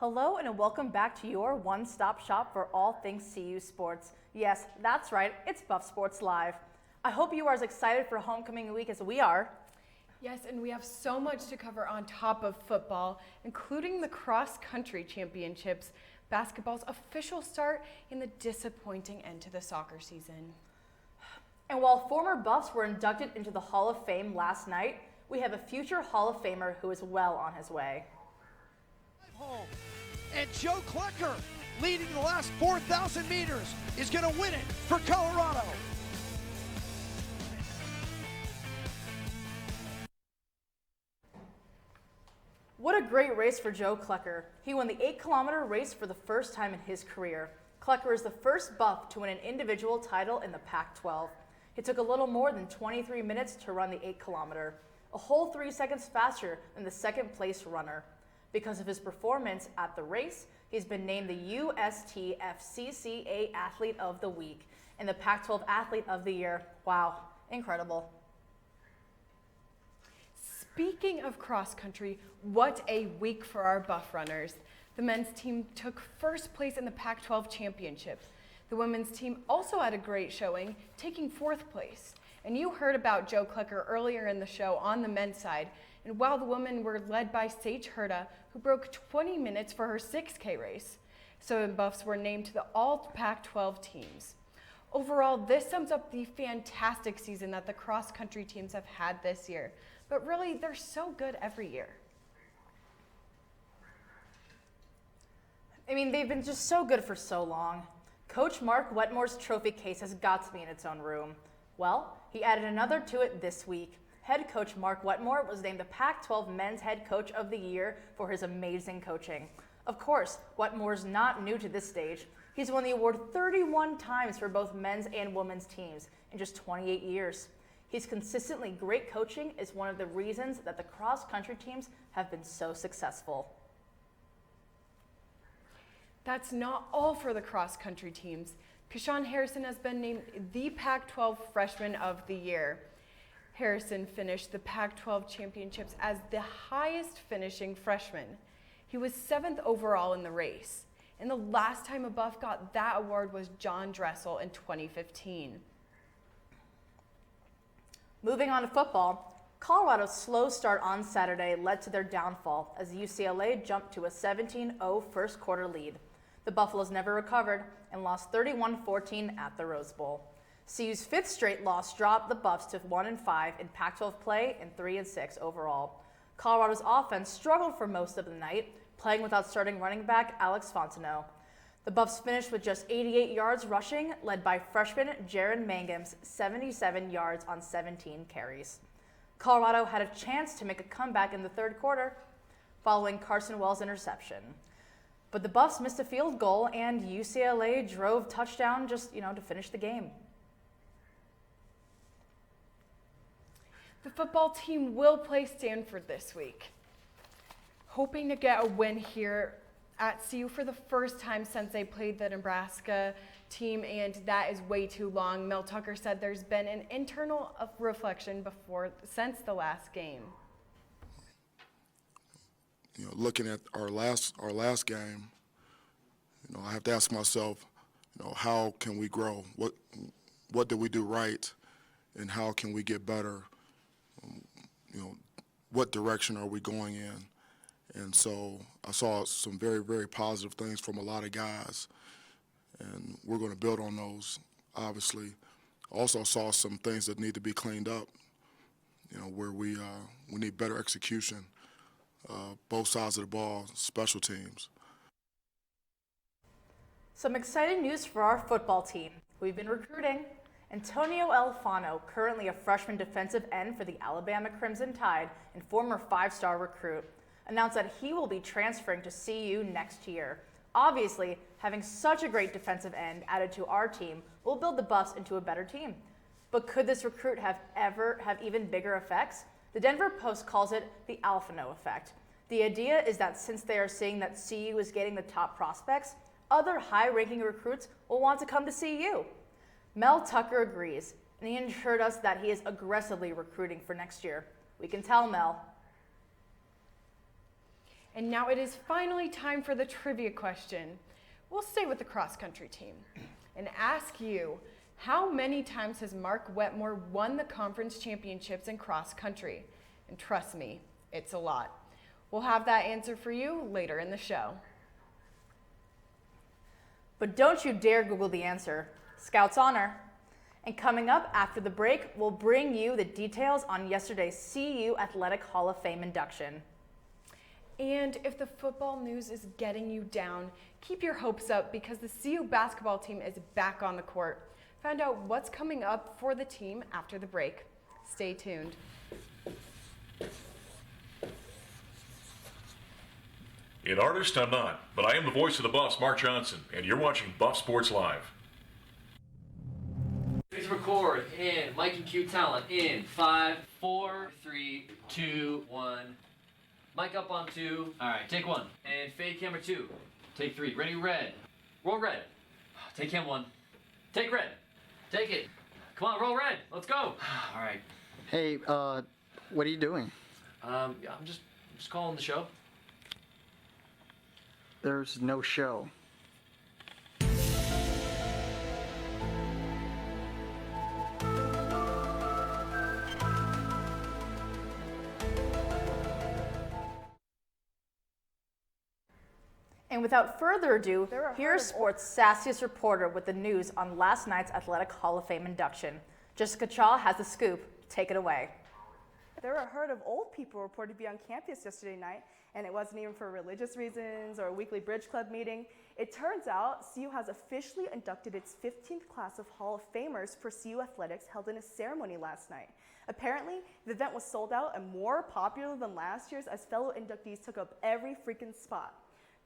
Hello and welcome back to your one-stop shop for all things CU sports. Yes, that's right, it's BuffSports Live. I hope you are as excited for homecoming week as we are. Yes, and we have so much to cover on top of football, including the cross-country championships, basketball's official start, and the disappointing end to the soccer season. And while former Buffs were inducted into the Hall of Fame last night, we have a future Hall of Famer who is well on his way. Home. And Joe Klecker, leading the last 4,000 meters, is going to win it for Colorado. What a great race for Joe Klecker. He won the 8-kilometer race for the first time in his career. Klecker is the first Buff to win an individual title in the Pac-12. It took a little more than 23 minutes to run the 8-kilometer, a whole 3 seconds faster than the second-place runner. Because of his performance at the race, he's been named the USTFCCA Athlete of the Week and the Pac-12 Athlete of the Year. Wow, incredible. Speaking of cross country, what a week for our Buff runners. The men's team took first place in the Pac-12 championship. The women's team also had a great showing, taking fourth place. And you heard about Joe Klecker earlier in the show on the men's side. And while the women were led by Sage Herda, who broke 20 minutes for her 6K race. So the Buffs were named to the all Pac-12 teams. Overall, this sums up the fantastic season that the cross-country teams have had this year. But really, they're so good every year. I mean, they've been just so good for so long. Coach Mark Wetmore's trophy case has got to be in its own room. Well, he added another to it this week. Head coach Mark Wetmore was named the Pac-12 Men's Head Coach of the Year for his amazing coaching. Of course, Wetmore's not new to this stage. He's won the award 31 times for both men's and women's teams in just 28 years. His consistently great coaching is one of the reasons that the cross-country teams have been so successful. That's not all for the cross-country teams. Keshawn Harrison has been named the Pac-12 Freshman of the Year. Harrison finished the Pac-12 championships as the highest finishing freshman. He was 7th overall in the race. And the last time a Buff got that award was John Dressel in 2015. Moving on to football, Colorado's slow start on Saturday led to their downfall as UCLA jumped to a 17-0 first quarter lead. The Buffaloes never recovered and lost 31-14 at the Rose Bowl. CU's 5th straight loss dropped the Buffs to 1-5 in Pac-12 play and 3-6 overall. Colorado's offense struggled for most of the night, playing without starting running back Alex Fontenot. The Buffs finished with just 88 yards rushing, led by freshman Jaron Mangum's 77 yards on 17 carries. Colorado had a chance to make a comeback in the third quarter following Carson Wells' interception. But the Buffs missed a field goal and UCLA drove touchdown just, to finish the game. The football team will play Stanford this week, hoping to get a win here at CU for the first time since they played the Nebraska team, and that is way too long. Mel Tucker said there's been an internal reflection since the last game. Looking at our last game, I have to ask myself, how can we grow? What did we do right, and how can we get better? What direction are we going in? And so I saw some very, very positive things from a lot of guys, and we're going to build on those, obviously. Also saw some things that need to be cleaned up, where we need better execution, both sides of the ball, special teams. Some exciting news for our football team. We've been recruiting. Antonio Alfano, currently a freshman defensive end for the Alabama Crimson Tide and former 5-star recruit, announced that he will be transferring to CU next year. Obviously, having such a great defensive end added to our team will build the Buffs into a better team. But could this recruit have even bigger effects? The Denver Post calls it the Alfano effect. The idea is that since they are seeing that CU is getting the top prospects, other high-ranking recruits will want to come to CU. Mel Tucker agrees, and he assured us that he is aggressively recruiting for next year. We can tell, Mel. And now it is finally time for the trivia question. We'll stay with the cross-country team and ask you, how many times has Mark Wetmore won the conference championships in cross-country? And trust me, it's a lot. We'll have that answer for you later in the show. But don't you dare Google the answer. Scouts honor. And coming up after the break, we'll bring you the details on yesterday's CU Athletic Hall of Fame induction. And if the football news is getting you down, keep your hopes up because the CU basketball team is back on the court. Find out what's coming up for the team after the break. Stay tuned. An artist, I'm not, but I am the voice of the Buffs, Mark Johnson, and you're watching BuffSports Live. Please record in Mike and Q Talent in 5, 4, 3, 2, 1. Mic up on 2. Alright, take 1. And fade camera 2. Take 3. Ready, red. Roll red. Take cam 1. Take red. Take it. Come on, roll red. Let's go. Alright. Hey, what are you doing? I'm just calling the show. There's no show. And without further ado, here's sports' sassiest reporter with the news on last night's Athletic Hall of Fame induction. Jessica Chaw has the scoop. Take it away. There were a herd of old people reported to be on campus yesterday night, and it wasn't even for religious reasons or a weekly bridge club meeting. It turns out CU has officially inducted its 15th class of Hall of Famers for CU Athletics held in a ceremony last night. Apparently, the event was sold out and more popular than last year's as fellow inductees took up every freaking spot.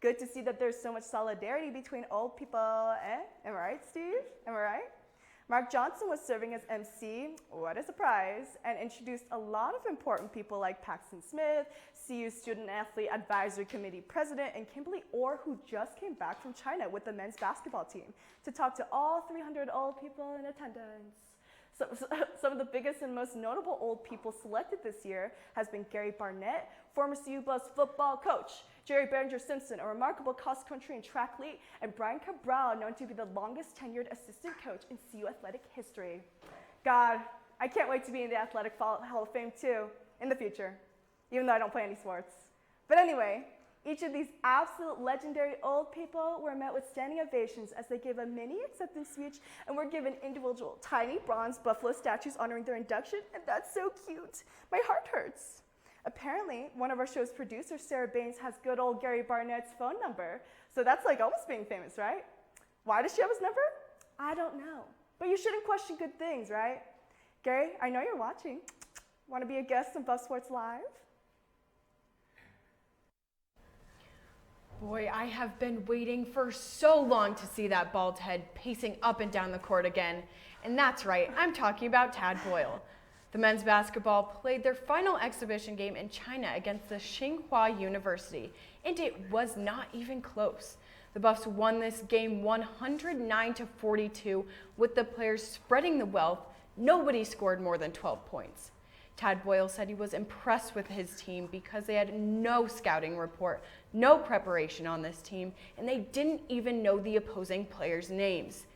Good to see that there's so much solidarity between old people, eh? Am I right, Steve? Am I right? Mark Johnson was serving as MC, what a surprise, and introduced a lot of important people like Paxton Smith, CU Student Athlete Advisory Committee President, and Kimberly Orr, who just came back from China with the men's basketball team to talk to all 300 old people in attendance. Some of the biggest and most notable old people selected this year has been Gary Barnett, former CU Buffs football coach, Jerry Behringer-Simpson, a remarkable cross-country and track lead, and Brian Cabral, known to be the longest tenured assistant coach in CU athletic history. God, I can't wait to be in the Athletic Hall of Fame too, in the future, even though I don't play any sports. But anyway, each of these absolute legendary old people were met with standing ovations as they gave a mini acceptance speech and were given individual tiny bronze buffalo statues honoring their induction, and that's so cute. My heart hurts. Apparently, one of our show's producers, Sarah Baines, has good old Gary Barnett's phone number, so that's like almost being famous, right? Why does she have his number? I don't know, but you shouldn't question good things, right? Gary, I know you're watching. Want to be a guest on BuffSports Live? Boy, I have been waiting for so long to see that bald head pacing up and down the court again. And that's right, I'm talking about Tad Boyle. The men's basketball played their final exhibition game in China against the Tsinghua University, and it was not even close. The Buffs won this game 109-42 with the players spreading the wealth. Nobody scored more than 12 points. Tad Boyle said he was impressed with his team because they had no scouting report, no preparation on this team, and they didn't even know the opposing players' names.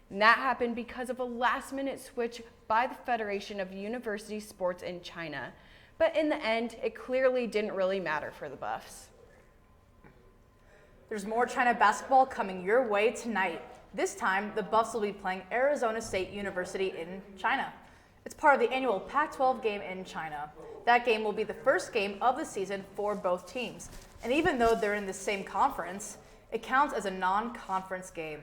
And that happened because of a last-minute switch by the Federation of University Sports in China. But in the end, it clearly didn't really matter for the Buffs. There's more China basketball coming your way tonight. This time, the Buffs will be playing Arizona State University in China. It's part of the annual Pac-12 game in China. That game will be the first game of the season for both teams. And even though they're in the same conference, it counts as a non-conference game.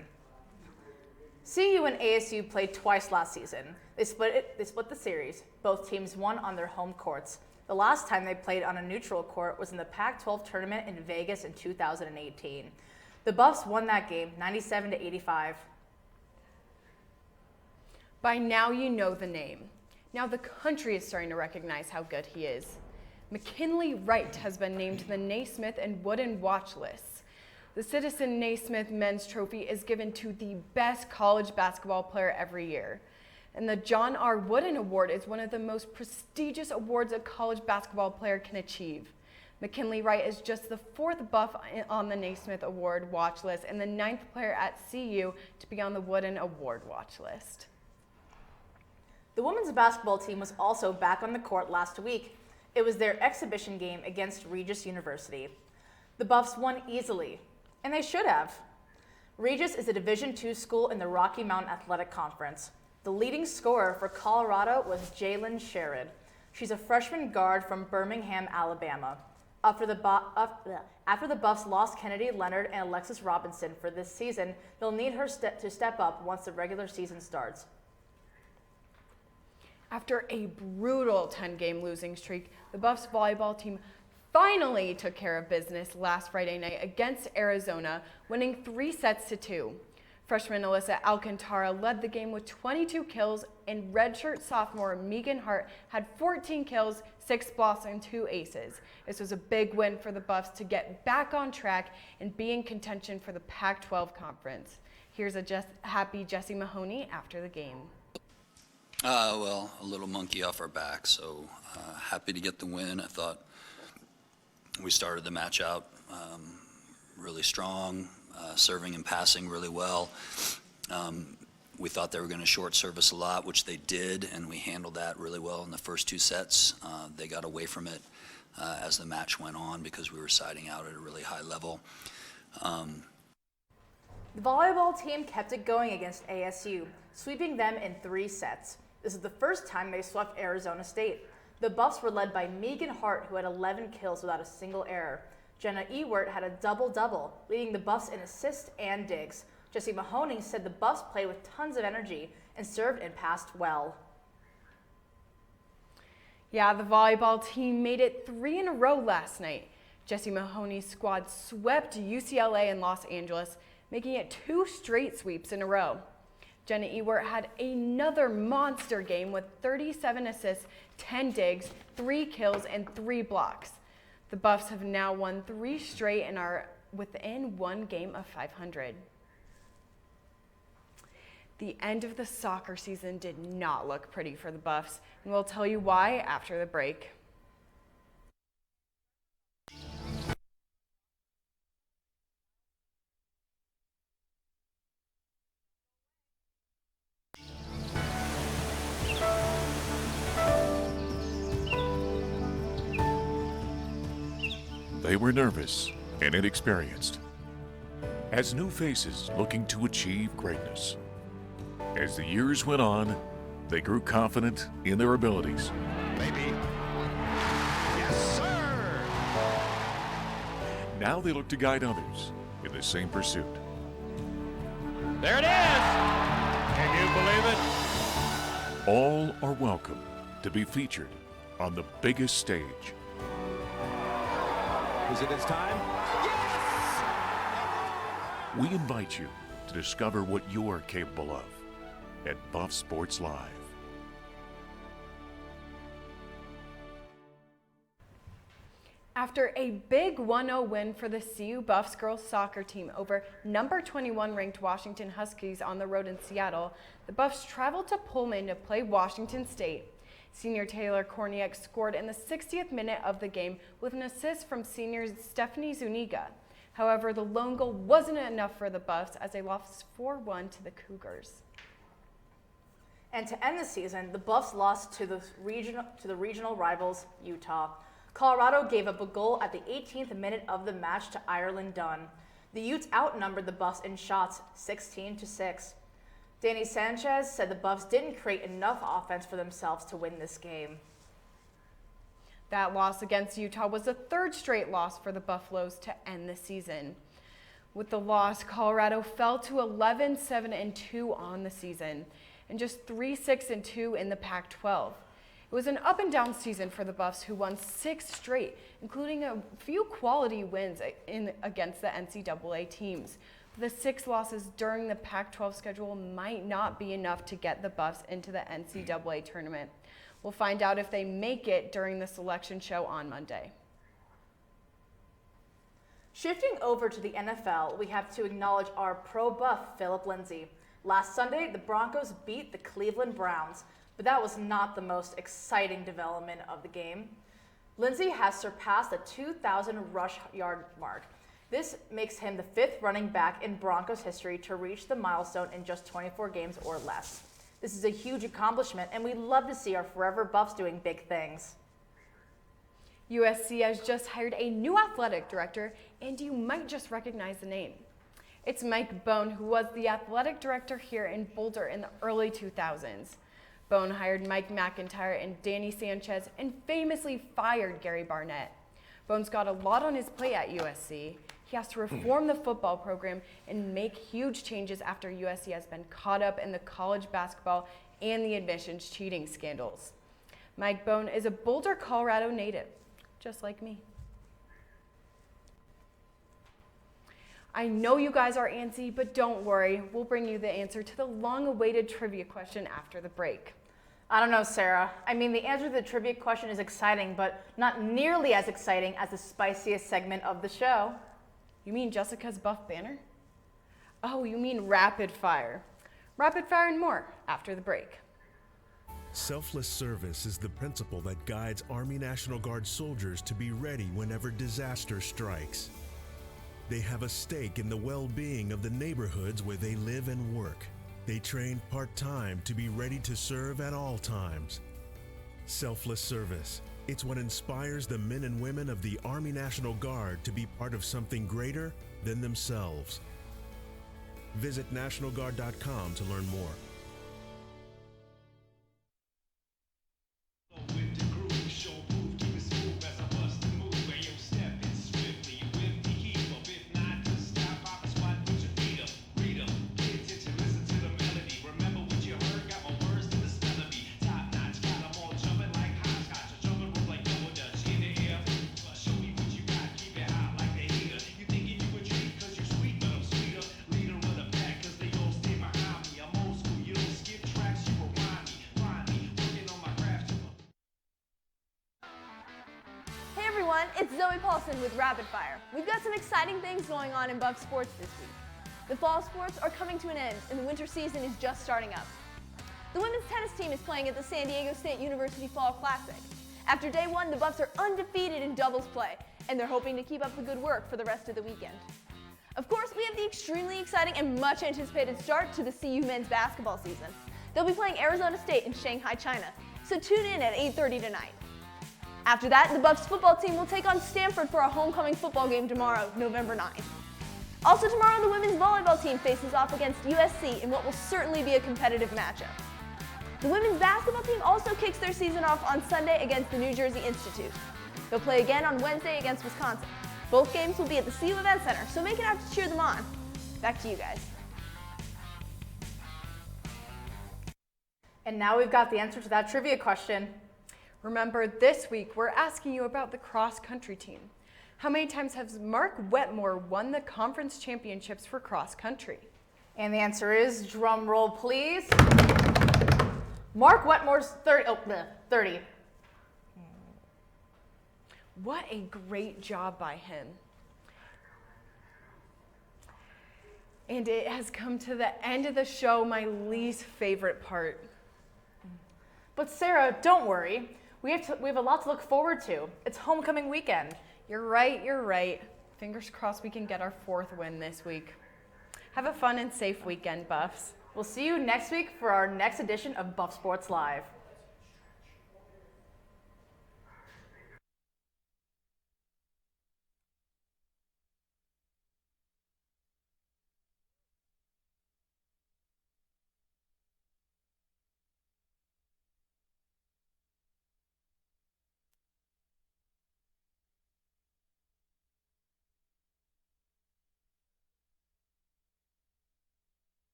CU and ASU played twice last season. They split the series. Both teams won on their home courts. The last time they played on a neutral court was in the Pac-12 tournament in Vegas in 2018. The Buffs won that game 97-85. By now you know the name. Now the country is starting to recognize how good he is. McKinley Wright has been named to the Naismith and Wooden watch lists. The Citizen Naismith Men's Trophy is given to the best college basketball player every year. And the John R. Wooden Award is one of the most prestigious awards a college basketball player can achieve. McKinley Wright is just the 4th Buff on the Naismith Award watch list and the 9th player at CU to be on the Wooden Award watch list. The women's basketball team was also back on the court last week. It was their exhibition game against Regis University. The Buffs won easily, and they should have. Regis is a Division II school in the Rocky Mountain Athletic Conference. The leading scorer for Colorado was Jalen Sherrod. She's a freshman guard from Birmingham, Alabama. After the Buffs lost Kennedy Leonard and Alexis Robinson for this season, they'll need her to step up once the regular season starts. After a brutal 10-game losing streak, the Buffs volleyball team finally took care of business last Friday night against Arizona, winning 3-2. Freshman Alyssa Alcantara led the game with 22 kills, and redshirt sophomore Megan Hart had 14 kills, 6 blocks, and 2 aces. This was a big win for the Buffs to get back on track and be in contention for the Pac-12 conference. Here's a happy Jessie Mahoney after the game. Well, a little monkey off our back, so happy to get the win. I thought we started the match out really strong, serving and passing really well. We thought they were going to short service a lot, which they did, and we handled that really well in the first 2 sets. They got away from it as the match went on because we were siding out at a really high level. The volleyball team kept it going against ASU, sweeping them in 3 sets. This is the first time they swept Arizona State. The Buffs were led by Megan Hart, who had 11 kills without a single error. Jenna Ewert had a double-double, leading the Buffs in assists and digs. Jessie Mahoney said the Buffs played with tons of energy and served and passed well. Yeah, the volleyball team made it 3 in a row last night. Jessie Mahoney's squad swept UCLA and Los Angeles, making it 2 straight sweeps in a row. Jenna Ewert had another monster game with 37 assists, 10 digs, 3 kills, and 3 blocks. The Buffs have now won 3 straight and are within 1 game of 500. The end of the soccer season did not look pretty for the Buffs, and we'll tell you why after the break. They were nervous and inexperienced, as new faces looking to achieve greatness. As the years went on, they grew confident in their abilities. Maybe. Yes, sir! Now they look to guide others in the same pursuit. There it is! Can you believe it? All are welcome to be featured on the biggest stage. Is it its time? We invite you to discover what you're capable of at BuffSports Live. After a big 1-0 win for the CU Buffs girls soccer team over number 21 ranked Washington Huskies on the road in Seattle, the Buffs traveled to Pullman to play Washington State. Senior Taylor Korniak scored in the 60th minute of the game with an assist from senior Stephanie Zuniga. However, the lone goal wasn't enough for the Buffs as they lost 4-1 to the Cougars. And to end the season, the Buffs lost to the regional rivals, Utah. Colorado gave up a goal at the 18th minute of the match to Ireland Dunn. The Utes outnumbered the Buffs in shots 16-6. Danny Sanchez said the Buffs didn't create enough offense for themselves to win this game. That loss against Utah was the 3rd straight loss for the Buffaloes to end the season. With the loss, Colorado fell to 11-7-2 on the season and just 3-6-2 in the Pac-12. It was an up and down season for the Buffs, who won 6 straight, including a few quality wins against the NCAA teams. The 6 losses during the Pac-12 schedule might not be enough to get the Buffs into the NCAA tournament. We'll find out if they make it during the selection show on Monday. Shifting over to the NFL, we have to acknowledge our pro Buff, Philip Lindsay. Last Sunday, the Broncos beat the Cleveland Browns, but that was not the most exciting development of the game. Lindsey has surpassed the 2,000 rush yard mark. This makes him the 5th running back in Broncos history to reach the milestone in just 24 games or less. This is a huge accomplishment, and we love to see our forever Buffs doing big things. USC has just hired a new athletic director, and you might just recognize the name. It's Mike Bone, who was the athletic director here in Boulder in the early 2000s. Bone hired Mike McIntyre and Danny Sanchez and famously fired Gary Barnett. Bone's got a lot on his plate at USC. He has to reform the football program and make huge changes after USC has been caught up in the college basketball and the admissions cheating scandals. Mike Bone is a Boulder, Colorado native, just like me. I know you guys are antsy, but don't worry. We'll bring you the answer to the long-awaited trivia question after the break. I don't know, Sarah. I mean, the answer to the trivia question is exciting, but not nearly as exciting as the spiciest segment of the show. You mean Jessica's Buff banner? Oh, you mean rapid fire. Rapid fire and more after the break. Selfless service is the principle that guides Army National Guard soldiers to be ready whenever disaster strikes. They have a stake in the well-being of the neighborhoods where they live and work. They train part-time to be ready to serve at all times. Selfless service. It's what inspires the men and women of the Army National Guard to be part of something greater than themselves. Visit NationalGuard.com to learn more. It's Zoe Paulson with Rapid Fire. We've got some exciting things going on in Buff Sports this week. The fall sports are coming to an end and the winter season is just starting up. The women's tennis team is playing at the San Diego State University Fall Classic. After day one, the Buffs are undefeated in doubles play, and they're hoping to keep up the good work for the rest of the weekend. Of course, we have the extremely exciting and much anticipated start to the CU men's basketball season. They'll be playing Arizona State in Shanghai, China, so tune in at 8:30 tonight. After that, the Buffs football team will take on Stanford for a homecoming football game tomorrow, November 9th. Also tomorrow, the women's volleyball team faces off against USC in what will certainly be a competitive matchup. The women's basketball team also kicks their season off on Sunday against the New Jersey Institute. They'll play again on Wednesday against Wisconsin. Both games will be at the CU Event Center, so make it out to cheer them on. Back to you guys. And now we've got the answer to that trivia question. Remember, this week we're asking you about the cross-country team. How many times has Mark Wetmore won the conference championships for cross-country? And the answer is, drum roll please, Mark Wetmore's 30. What a great job by him. And it has come to the end of the show, my least favorite part. But Sarah, don't worry. We have a lot to look forward to. It's homecoming weekend. You're right. Fingers crossed we can get our 4th win this week. Have a fun and safe weekend, Buffs. We'll see you next week for our next edition of Buff Sports Live.